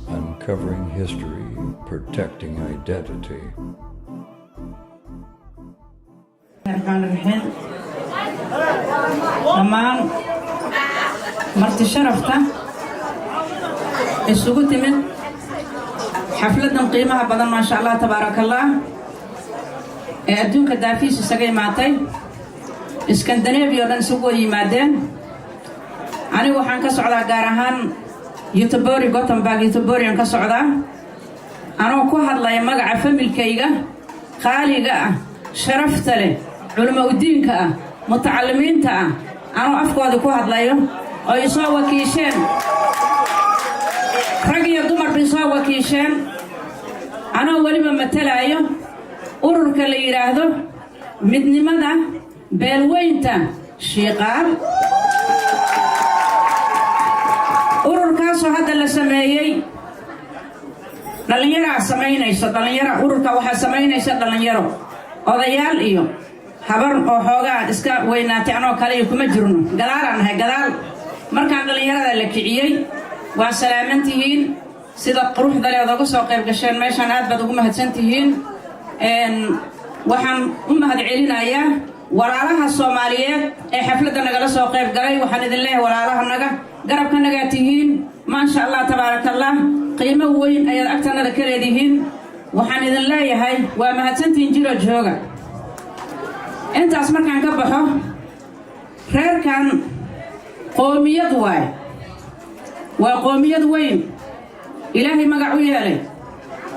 Uncovering history, protecting identity. dhammaan marti sharafta isugu timid xafladan qiimaha badan maasha Allah tabaarakallah ee adduunka daafiis isaga imaatay Scandinavia dan isugu yimaadeen anigu waxaan ka socdaa gaar ahaan Göteborg Gothenburg Göteborg aan ka socdaa anoo ku hadlaya magaca familkayga qaaliga ah sharafta leh culimo u diinka ah mutacallimiinta ah anoo afkooda ku hadlayo oo isoo wakiisheen rag iyo dumar isoo wakiisheen anoo waliba matalayo ururka la yiraahdo midnimada beelweynta shiiqaal ururkaas oo hadda la sameeyay dhalinyaro sameynaysa dhalinyaro ururka waxa sameynaysa dhalinyaro odayaal iyo habar oo xoogaa iska weynaatay anoo kale kuma jirno gadaalaan hay gadaal markaan dhalinyarada la kiciyay waa salaamantihiin sida quruxda leh uga soo qayb gasheen meeshan aad baad ugu mahadsantihiin waxaan u mahadcelinayaa walaalaha Soomaaliyeed ee xafladda nagala soo qayb galay waxaan idin leeyahay walaalaha naga garabka naga tihiin ma sha Allah tabaarakallah qiimo weyn ayaad agtanada ka leedihiin waxaan idin leeyahay waa mahadsantihiin jiro jooga intaas markaan ka baxo reerkan qoomiyad waa qoomiyad weyn ilaahay magac u yeelay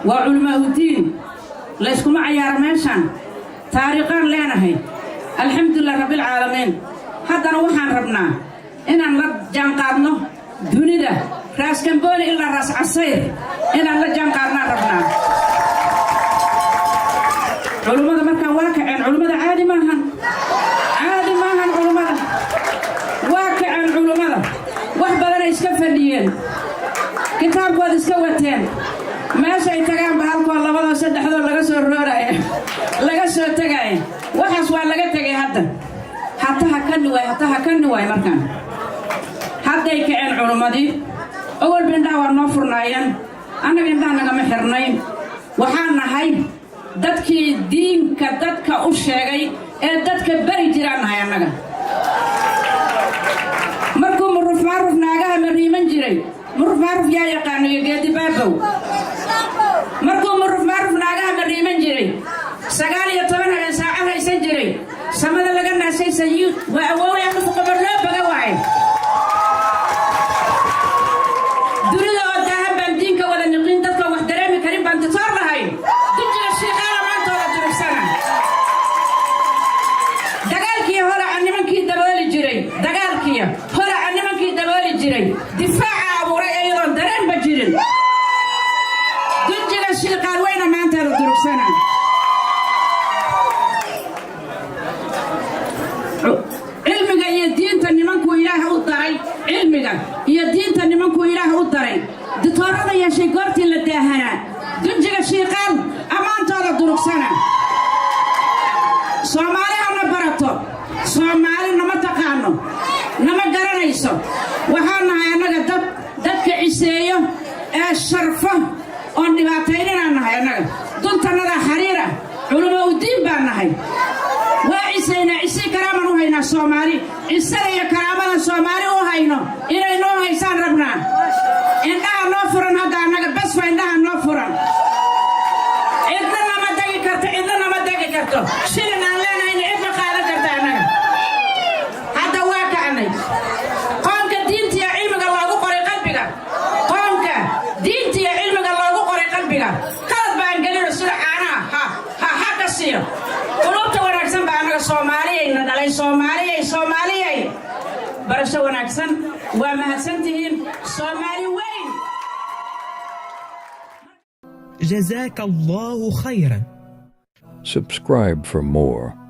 waa culimo u diin la isku ma ciyaar meeshan taariikhan leenahay alxamdulillah rabbil caalamiin haddana waxaan rabnaa inaan la jaan qaadno dunida raas Kamboni ilaa raas Casayr inaan la jaan qaadnaa rabnaa culimada markaan waa kaceen culimada caadi maahan culimada waa kaceen culimada wax badan ay iska fadhiyeen kitaabkooda iska wateen meesha ay tagaan bahalkoo labadoo saddexdoo laga soo rooraayo laga soo tagay waxaas waa laga tagay hadda hataha kan waay markaan hadday kaceen culimadii awal bindhaha waa noo furnaayeen annaga indhaha nagama xirnayn waxaan nahay dadkii diinka dadka u sheegay ee dadka bari jiraan nahay annaga markuu muruf naagaha mariiman jiray muruf yaa yaqaano iyo geedi baabow markuu muruf naagaha mariiman jiray 19 saac haysan jiray samada laga naasay sayid waa awooya ku qabar loo baga waay dunida oo daahan baan diinka wada niqin dadka wax dareemi karin baan taar lahay dijiga shiiqaala maantooda durugsana dagaalkii hore aan nimankii dabooli jiray difaaca abuuray iyadoo dareen ba jirin dijiga shiiqaal weyna maantooda durugsana cilmiga iyo diinta nimanku Ilaahay u daray ditoorada yeeshay goortii la daahanaa dunjiga shiiqaal amaantooda durugsana Soomaaliya barato Soomaali nama taqaano nama garanayso waxaan nahay annaga dadka ciseeyo ee sharfa oo dhibaataynayna nahay annaga duntanada xariira culimo u diin baan nahay وعيسينا عيسي كرامة وهينا الصومالي عيسي كرامة الصومالي وهينا إلى نوع هيسان ربنا إنها نوفرن هذا أنا بس فإنها نوفرن إذن ما دقي كرتو شيلنا لنا إن إذن قال كرت أنا هذا واقعني قومك دينتي يا علمك الله قري قلبك قومك دينتي يا علمك الله قري قلبك قلب بان قليل السرعة أنا ها كسير Soomaaliya barasho wanaagsan waa mahadsantihiin Soomaali weyn جزاك الله خيرا. Subscribe for more.